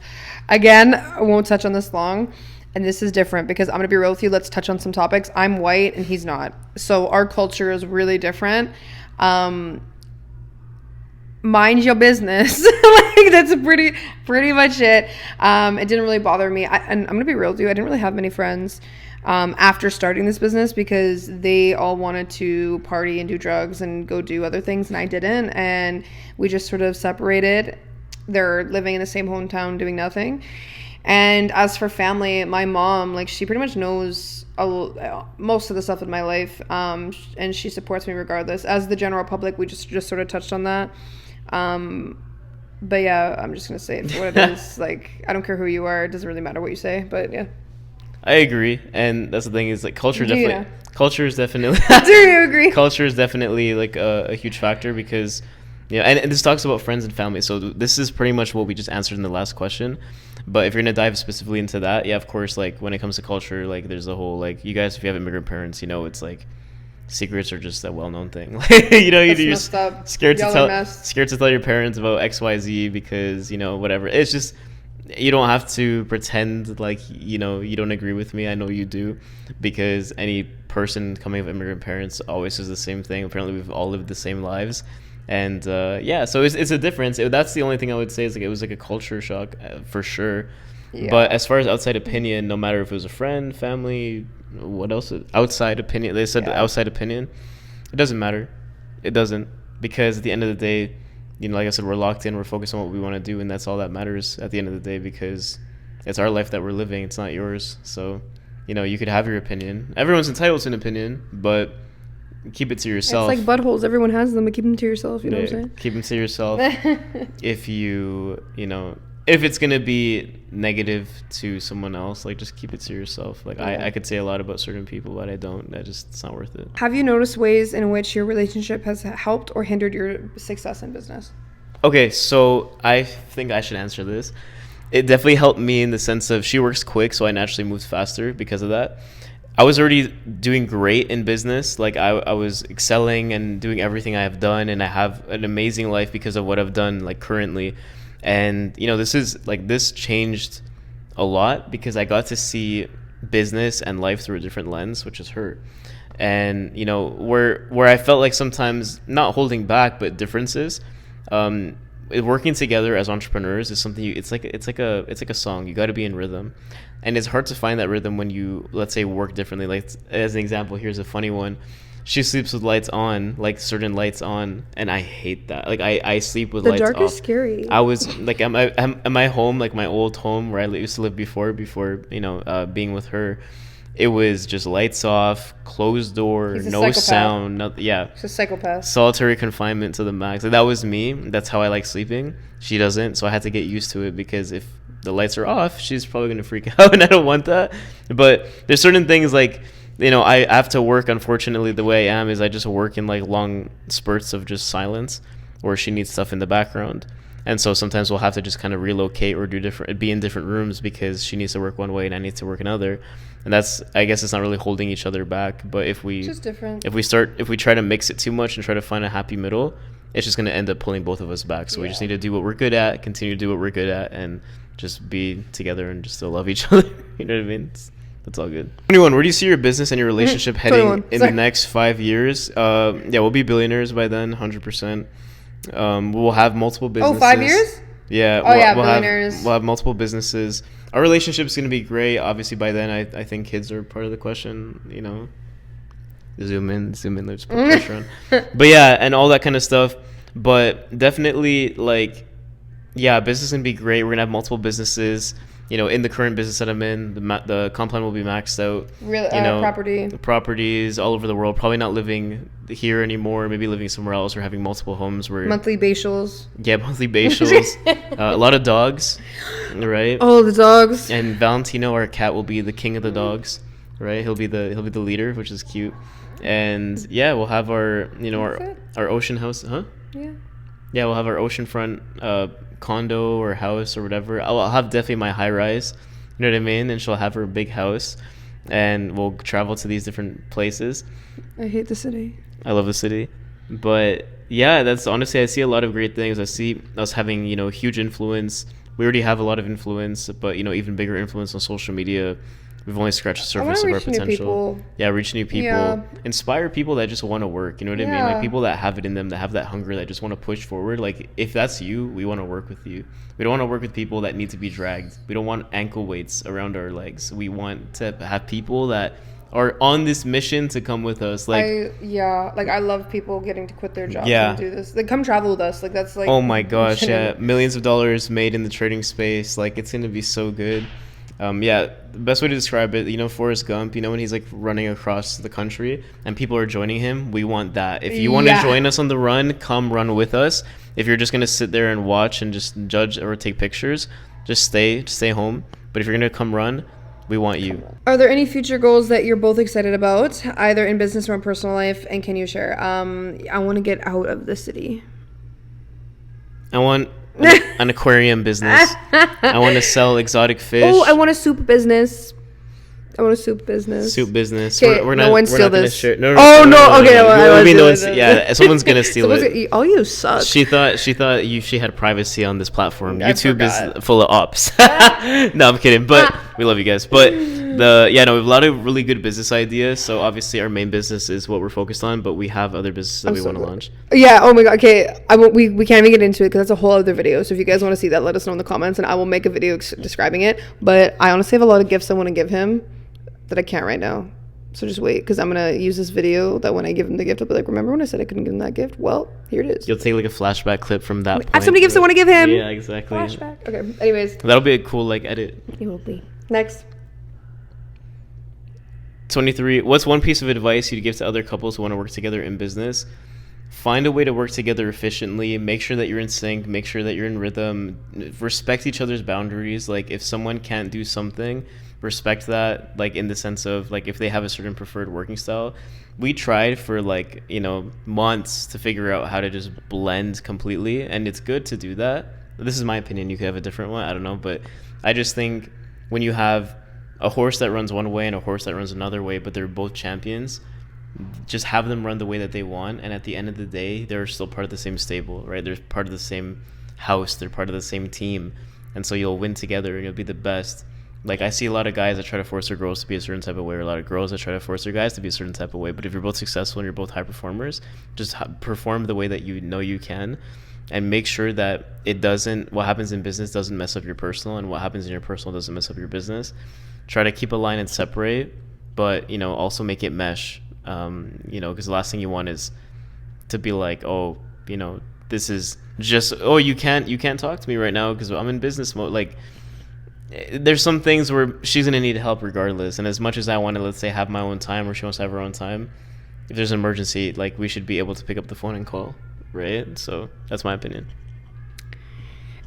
Again, I won't touch on this long, and this is different because I'm going to be real with you. Let's touch on some topics. I'm white and he's not. So our culture is really different. Mind your business. Like, that's pretty much it. It didn't really bother me. And I'm going to be real with you. I didn't really have many friends after starting this business because they all wanted to party and do drugs and go do other things, and I didn't. And we just sort of separated. They're living in the same hometown doing nothing. And as for family, my mom, like, she pretty much knows most of the stuff in my life, and she supports me regardless. As the general public, we just sort of touched on that. But yeah, I'm just gonna say it for what it is. Like, I don't care who you are; it doesn't really matter what you say. But yeah, I agree, and that's the thing is like culture Do you definitely. know? Culture is definitely. Do you agree? Culture is definitely like a huge factor because, yeah, and this talks about friends and family. So this is pretty much what we just answered in the last question. But if you're gonna dive specifically into that, yeah, of course, like when it comes to culture, like there's a whole like you guys, if you have immigrant parents, you know, it's like secrets are just a well-known thing. You know, That's you're messed up. scared to Y'all are tell messed. scared to tell your parents about XYZ because you know whatever. It's just you don't have to pretend like you know you don't agree with me. I know you do, because any person coming of immigrant parents always says the same thing. Apparently, we've all lived the same lives, and yeah, so it's a difference. That's the only thing I would say is like it was like a culture shock for sure. Yeah. But as far as outside opinion, no matter if it was a friend, family, what else? Outside opinion. They said Yeah. outside opinion. It doesn't matter. It doesn't, because at the end of the day, you know, like I said, we're locked in. We're focused on what we want to do, and that's all that matters at the end of the day. Because it's our life that we're living. It's not yours. So, you know, you could have your opinion. Everyone's entitled to an opinion, but keep it to yourself. It's like buttholes. Everyone has them, but keep them to yourself. You know what I'm Keep them to yourself. saying? If you know, if it's gonna be negative to someone else, like just keep it to yourself. Like Yeah. I could say a lot about certain people, but I don't. It's not worth it. Have you noticed ways in which your relationship has helped or hindered your success in business? Okay, so I think I should answer this. It definitely helped me in the sense of she works quick, so I naturally moved faster because of that. I was already doing great in business. Like I was excelling and doing everything I have done, and I have an amazing life because of what I've done like currently. And you know, this changed a lot because I got to see business and life through a different lens, which is her. And you know, where I felt like sometimes not holding back, but differences. Working together as entrepreneurs is something it's like a song. You got to be in rhythm, and it's hard to find that rhythm when you, let's say, work differently. Like as an example, here's a funny one. She sleeps with lights on, like certain lights on, and I hate that. Like I sleep with The lights dark off. is scary. I was like, at my home, like my old home where I used to live before you know, being with her. It was just lights off, closed door, He's a no psychopath. sound, yeah. She's a psychopath. Solitary confinement to the max. Like that was me. That's how I like sleeping. She doesn't, so I had to get used to it because if the lights are off, she's probably gonna freak out, and I don't want that. But there's certain things like, you know, I have to work. Unfortunately, the way I am is I just work in like long spurts of just silence, where she needs stuff in the background. And so sometimes we'll have to just kind of relocate or be in different rooms because she needs to work one way and I need to work another. And that's, I guess it's not really holding each other back. But if we Just different. if we try to mix it too much and try to find a happy middle, it's just going to end up pulling both of us back. So we just need to do what we're good at, continue to do what we're good at, and just be together and just still love each other. You know what I mean? That's all good. 21, where do you see your business and your relationship heading 21. in the next 5 years? Yeah, we'll be billionaires by then, 100%. We'll have multiple businesses. 5 years? Yeah. Oh, yeah, billionaires. We'll have multiple businesses. Our relationship's going to be great. Obviously, by then, I think kids are part of the question, you know. Zoom in, let's put pressure on. But yeah, and all that kind of stuff. But definitely, like, yeah, business is going to be great. We're going to have multiple businesses. You know, in the current business that I'm in, the comp plan will be maxed out. Real You know, property. properties all over the world. Probably not living here anymore. Maybe living somewhere else or having multiple homes. Where Monthly facials. yeah, monthly facials. A lot of dogs, right? Oh, the dogs. And Valentino, our cat, will be the king of the dogs, right? He'll be the leader, which is cute. And yeah, we'll have our our ocean house, huh? Yeah. Yeah, we'll have our oceanfront condo or house or whatever. I'll have definitely my high rise. You know what I mean? And she'll have her big house, and we'll travel to these different places. I hate the city. I love the city, but yeah, that's honestly, I see a lot of great things. I see us having, you know, huge influence. We already have a lot of influence, but, you know, even bigger influence on social media. We've only scratched the surface of our reach new potential. people. Yeah, reach new people, Yeah. inspire people that just want to work. You know what I mean? Yeah. Like people that have it in them, that have that hunger, that just want to push forward. Like if that's you, we want to work with you. We don't want to work with people that need to be dragged. We don't want ankle weights around our legs. We want to have people that are on this mission to come with us. Like I love people getting to quit their jobs Yeah. and do this. Like, come travel with us. Like, that's like. oh my gosh, yeah, millions of dollars made in the trading space. Like it's gonna be so good. Yeah, the best way to describe it, Forrest Gump, when he's like running across the country and people are joining him, we want that. If you want to Yeah. join us on the run, come run with us. If you're just gonna sit there and watch and just judge or take pictures, just stay home. But if you're gonna come run, we want you. Are there any future goals that you're both excited about, either in business or in personal life? And can you share? I want to get out of the city. I want an aquarium business. I want to sell exotic fish. Oh, I want a soup business. I want a soup business. Soup business. Okay, We're no not, one we're steal not gonna this. share. Oh, no, okay, no, I I won't mean, steal no it. one's, yeah, someone's gonna steal it. All you suck. She thought she had privacy on this platform. I YouTube forgot. is full of ops. No, I'm kidding. But we love you guys. But we have a lot of really good business ideas. So obviously our main business is what we're focused on, but we have other businesses that we want to launch. Yeah. Oh my god. Okay. We can't even get into it because that's a whole other video. So if you guys want to see that, let us know in the comments, and I will make a video describing it. But I honestly have a lot of gifts I want to give him that I can't right now. So just wait, because I'm gonna use this video that when I give him the gift, I'll be like, remember when I said I couldn't give him that gift? Well, here it is. You'll take like a flashback clip from that point. I have so many gifts I want to give him. Yeah, exactly. Flashback. Okay. Anyways, That'll be a cool edit. it will be. Next. 23. What's one piece of advice you'd give to other couples who want to work together in business? Find a way to work together efficiently. Make sure that you're in sync. Make sure that you're in rhythm. Respect each other's boundaries. Like if someone can't do something, respect that. Like in the sense of like if they have a certain preferred working style. We tried for months to figure out how to just blend completely, and it's good to do that. This is my opinion. You could have a different one. I don't know, but I just think when you have a horse that runs one way and a horse that runs another way, but they're both champions, just have them run the way that they want, and at the end of the day they're still part of the same stable, right? They're part of the same house, they're part of the same team, and so you'll win together and you'll be the best. Like I see a lot of guys that try to force their girls to be a certain type of way, or a lot of girls that try to force their guys to be a certain type of way, but if you're both successful and you're both high performers, just perform the way that you know you can, and make sure that what happens in business doesn't mess up your personal, and what happens in your personal doesn't mess up your business. Try to keep a line and separate, but also make it mesh. Because the last thing you want is to be like, oh, this is just, oh, you can't talk to me right now because I'm in business mode. Like there's some things where she's gonna need help regardless, and as much as I want to, let's say, have my own time, or she wants to have her own time, if there's an emergency, like we should be able to pick up the phone and call, right? So that's my opinion.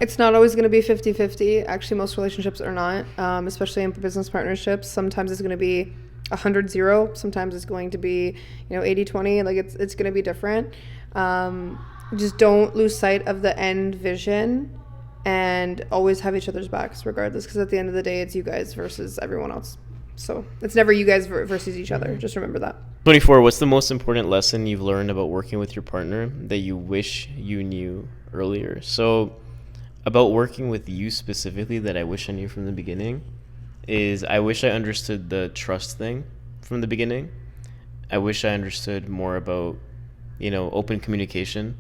It's not always going to be 50-50. Actually, most relationships are not, especially in business partnerships. Sometimes it's going to be 100-0. Sometimes it's going to be 80-20. Like it's going to be different. Just don't lose sight of the end vision, and always have each other's backs regardless, because at the end of the day it's you guys versus everyone else. So it's never you guys versus each other. Just remember that. 24. What's the most important lesson you've learned about working with your partner that you wish you knew earlier? So about working with you specifically that I wish I knew from the beginning is I wish I understood the trust thing from the beginning. I wish I understood more about, open communication,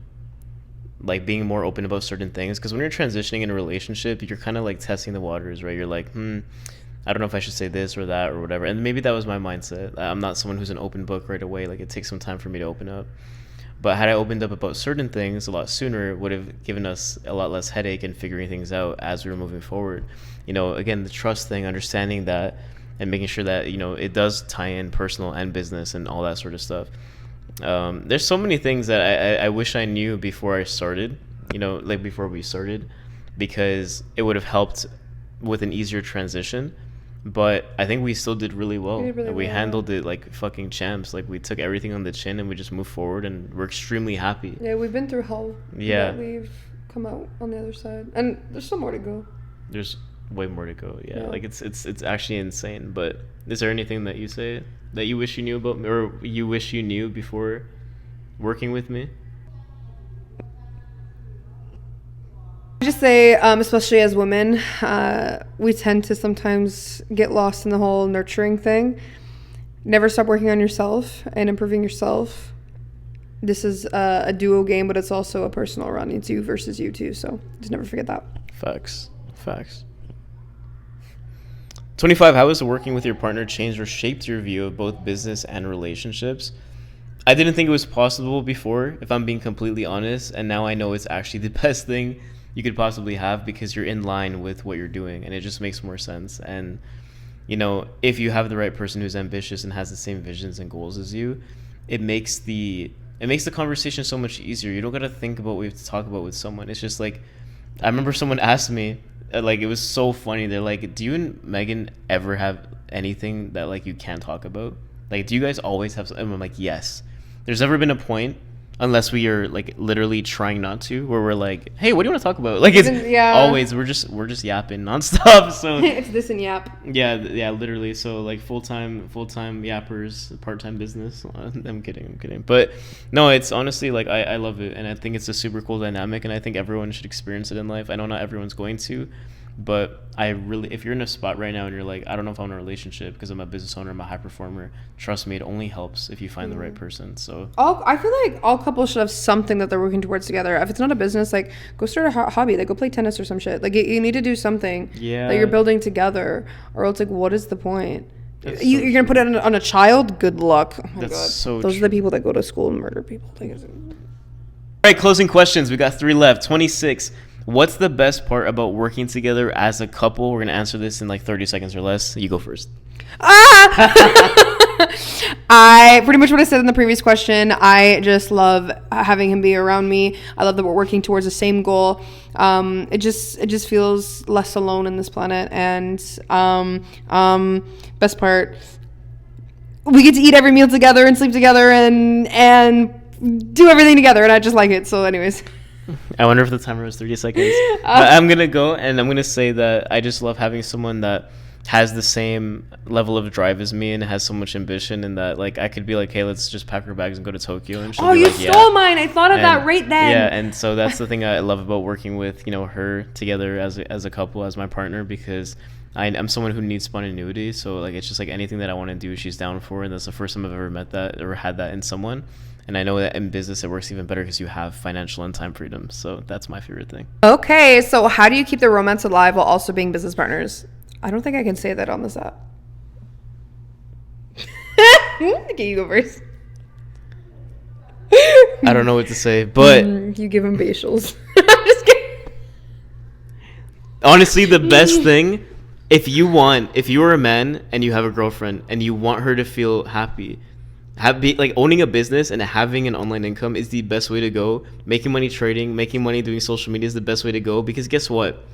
like being more open about certain things. Because when you're transitioning in a relationship, you're kind of like testing the waters, right? You're like, I don't know if I should say this or that or whatever. And maybe that was my mindset. I'm not someone who's an open book right away. Like it takes some time for me to open up. But had I opened up about certain things a lot sooner, it would have given us a lot less headache in figuring things out as we were moving forward. Again, the trust thing, understanding that, and making sure that, it does tie in personal and business and all that sort of stuff. There's so many things that I wish I knew before I started, before we started, because it would have helped with an easier transition. But I think we still did really well. We handled it like fucking champs. Like we took everything on the chin and we just moved forward, and we're extremely happy. Yeah, we've been through hell. Yeah. But we've come out on the other side. And there's still more to go. There's way more to go. Yeah. Like it's actually insane. But is there anything that you say that you wish you knew about me, or you wish you knew before working with me? I just say, especially as women, we tend to sometimes get lost in the whole nurturing thing. Never stop working on yourself and improving yourself. This is a duo game, but it's also a personal run. It's you versus you too, so just never forget that. Facts. 25. How has working with your partner changed or shaped your view of both business and relationships? I didn't think it was possible before, if I'm being completely honest, and now I know it's actually the best thing you could possibly have, because you're in line with what you're doing, and it just makes more sense. And you know, if you have the right person who's ambitious and has the same visions and goals as you, it makes the conversation so much easier. You don't got to think about what you have to talk about with someone. It's just like, I remember someone asked me, like, it was so funny. They're like, do you and Megan ever have anything that like you can't talk about? Like, do you guys always have? And I'm like, yes. There's never been a point, unless we are like literally trying not to, where we're like, hey, what do you want to talk about? Like, it's always we're just yapping nonstop. So It's this and yap. yeah, literally. So like full-time yappers, part-time business. I'm kidding. But no, it's honestly like I love it, and I think it's a super cool dynamic, and I think everyone should experience it in life. I know not everyone's going to, but I really, if you're in a spot right now and you're like, I don't know if I want a relationship because I'm a business owner, I'm a high performer, trust me, it only helps if you find the right person. So I feel like all couples should have something that they're working towards together. If it's not a business, like go start a hobby, like go play tennis or some shit. Like you need to do something that you're building together, or else like what is the point? You're gonna put it on a child? Good luck. Oh my god, so those are the people that go to school and murder people. Like, all right, closing questions. We got 3 left. 26. What's the best part about working together as a couple? We're gonna answer this in like 30 seconds or less. You go first. I pretty much what I said in the previous question. I just love having him be around me. I love that we're working towards the same goal. It just feels less alone in this planet. And best part, we get to eat every meal together and sleep together and do everything together, and I just like it. So anyways, I wonder if the timer was 30 seconds. But I'm going to go, and I'm going to say that I just love having someone that has the same level of drive as me and has so much ambition, and that like I could be like, hey, let's just pack our bags and go to Tokyo, and she'll be you like, stole mine. I thought of that right then. Yeah, and so that's the thing I love about working with, you know, her together as a couple, as my partner, because I'm someone who needs spontaneity. So like it's just like anything that I want to do, she's down for, and that's the first time I've ever met that or had that in someone. And I know that in business it works even better because you have financial and time freedom. So that's my favorite thing. Okay, so how do you keep the romance alive while also being business partners? I don't think I can say that on this app. Okay, you go first. I don't know what to say, but you give him facials. I'm just kidding. Honestly, the best thing, if you're a man and you have a girlfriend and you want her to feel happy, like owning a business and having an online income is the best way to go. Making money trading, making money doing social media is the best way to go, because guess what?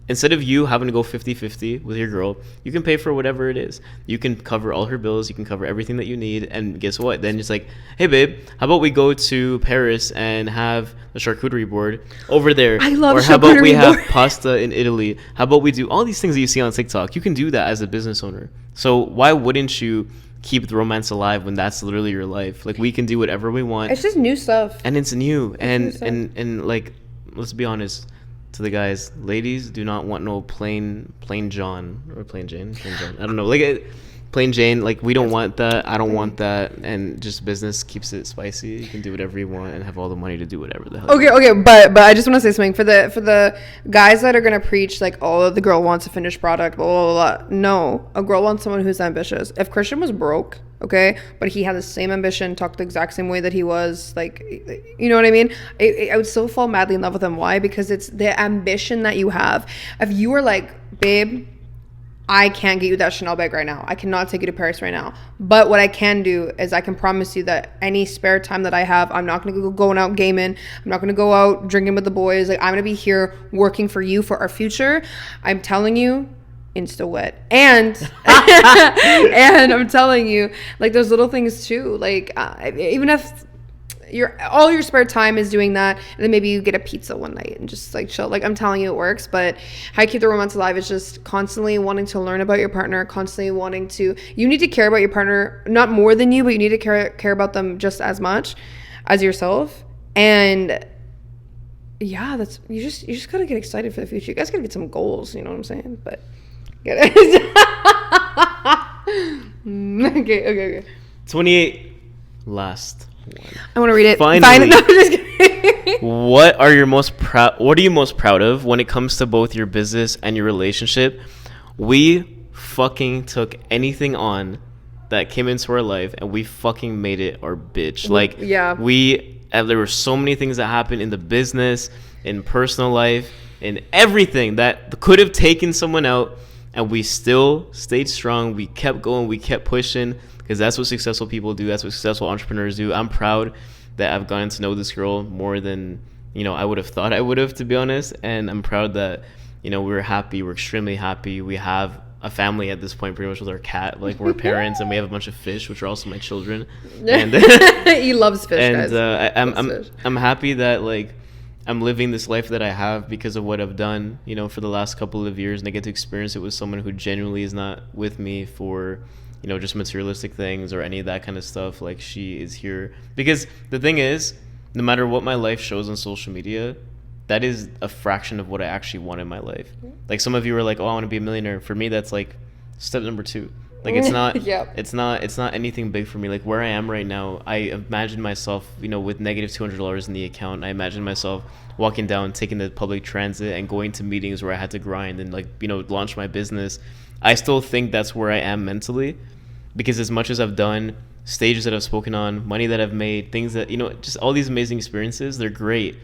Instead of you having to go 50-50 with your girl, you can pay for whatever it is. You can cover all her bills. You can cover everything that you need. And guess what? Then it's like, hey, babe, how about we go to Paris and have a charcuterie board over there? I love charcuterie board. Or how about we have pasta in Italy? How about we do all these things that you see on TikTok? You can do that as a business owner. So why wouldn't you keep the romance alive when that's literally your life? Like, we can do whatever we want. It's just new stuff. And it's new. And like, let's be honest. To the guys, ladies do not want no plain John or plain Jane. I don't know, like plain Jane. Like, we don't want that. I don't want that. And just business keeps it spicy. You can do whatever you want and have all the money to do whatever the hell. Okay, but I just want to say something for the guys that are gonna preach like, oh, the girl wants a finished product, blah blah blah. No, a girl wants someone who's ambitious. If Christian was broke, okay, but he had the same ambition, talked the exact same way that he was, like, you know what I mean? I would still fall madly in love with him. Why? Because it's the ambition that you have. If you were like, babe, I can't get you that Chanel bag right now. I cannot take you to Paris right now. But what I can do is I can promise you that any spare time that I have, I'm not going to go going out gaming. I'm not going to go out drinking with the boys. Like, I'm going to be here working for you for our future. I'm telling you, insta wet. And and I'm telling you, like, those little things too. Like, even if all your spare time is doing that, and then maybe you get a pizza one night and just like chill. Like, I'm telling you, it works. But how you keep the romance alive is just constantly wanting to learn about your partner, constantly wanting to, you need to care about your partner, not more than you, but you need to care about them just as much as yourself. And yeah, that's, you just gotta get excited for the future. You guys gotta get some goals, you know what I'm saying? But get it. Okay. 28. Last one. I want to read it. Finally. No, I'm just kidding. What are you most proud of when it comes to both your business and your relationship? We fucking took anything on that came into our life and we fucking made it our bitch. Like, yeah. We there were so many things that happened in the business, in personal life, in everything that could have taken someone out, and we still stayed strong. We kept going. We kept pushing, because that's what successful people do. That's what successful entrepreneurs do. I'm proud that I've gotten to know this girl more than, I would have thought I would have, to be honest. And I'm proud that, we're happy. We're extremely happy. We have a family at this point, pretty much, with our cat. Like, we're parents, and we have a bunch of fish, which are also my children. And he loves fish, and guys. I'm happy that, like, I'm living this life that I have because of what I've done, for the last couple of years, and I get to experience it with someone who genuinely is not with me for, just materialistic things or any of that kind of stuff. Like, she is here because the thing is, no matter what my life shows on social media, that is a fraction of what I actually want in my life. Like, some of you are like, oh, I want to be a millionaire. For me, that's like step number 2. Like, it's not, Yep. it's not anything big for me. Like, where I am right now, I imagine myself, with negative $200 in the account. I imagine myself walking down, taking the public transit, and going to meetings where I had to grind and, like, launch my business. I still think that's where I am mentally, because as much as I've done, stages that I've spoken on, money that I've made, things that, just all these amazing experiences, they're great.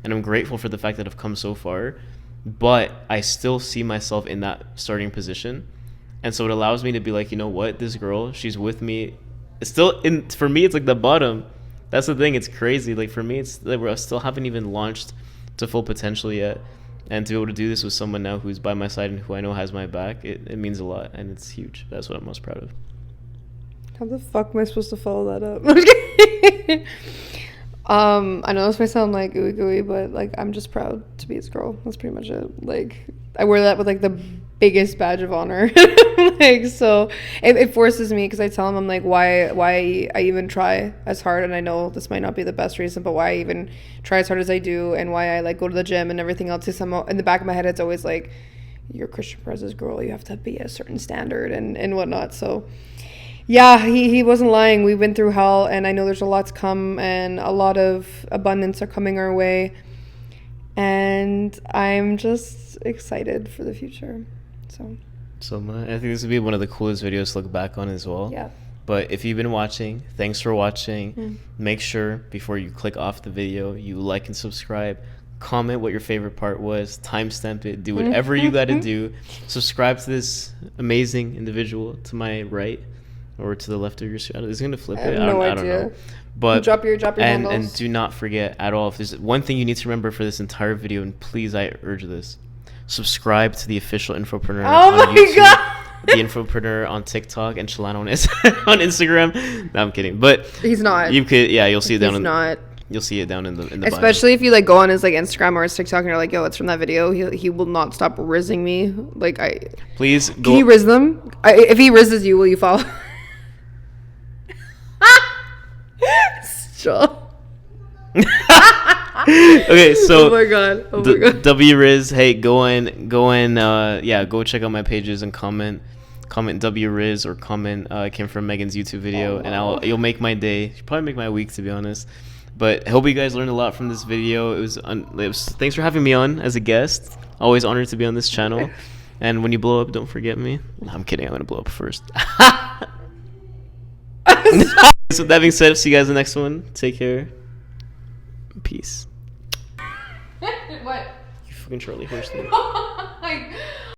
And I'm grateful for the fact that I've come so far, but I still see myself in that starting position. And so it allows me to be like, what, this girl, she's with me. It's still for me, it's like the bottom. That's the thing. It's crazy. Like, for me, it's like we still haven't even launched to full potential yet. And to be able to do this with someone now who's by my side and who I know has my back, it means a lot, and it's huge. That's what I'm most proud of. How the fuck am I supposed to follow that up? I know this may sound like ooey gooey, but, like, I'm just proud to be his girl. That's pretty much it. Like, I wear that with, like, the biggest badge of honor. Like, so it forces me, because I tell him, I'm like, why I even try as hard, and I know this might not be the best reason, but why I even try as hard as I do, and why I, like, go to the gym and everything else. Somehow in the back of my head, it's always like, you're Christian Perez's girl, you have to be a certain standard and whatnot. So yeah, he wasn't lying. We've been through hell, and I know there's a lot to come, and a lot of abundance are coming our way, and I'm just excited for the future. So I think this would be one of the coolest videos to look back on as well. Yeah. But if you've been watching, thanks for watching. Make sure before you click off the video, you like and subscribe. Comment what your favorite part was. Timestamp it. Do whatever you got to do. Subscribe to this amazing individual to my right or to the left of your screen. Is it going to flip it? I don't know. But drop your handles. And do not forget at all, if there's one thing you need to remember for this entire video, and please, I urge this. Subscribe to the official Infopreneur on YouTube, God. the Infopreneur on TikTok, and Shalana on Instagram. No, I'm kidding. But he's not. You could, you'll see it down. You'll see it down in the especially bio. If you, like, go on his, like, Instagram or his TikTok and you're like, yo, it's from that video. He will not stop rizzing me. Like, please go. Can you rizz them? If he rizzes you, will you follow? Stop. Okay, so oh my god, W Riz, hey, go check out my pages and comment W Riz or comment came from Megan's YouTube video, and you'll make my day. You'll probably make my week, to be honest. But I hope you guys learned a lot from this video. It was thanks for having me on as a guest. Always honored to be on this channel. And when you blow up, don't forget me. No, I'm kidding. I'm gonna blow up first. So that being said, see you guys in the next one. Take care. Peace. What? You fucking Charlie horse thing.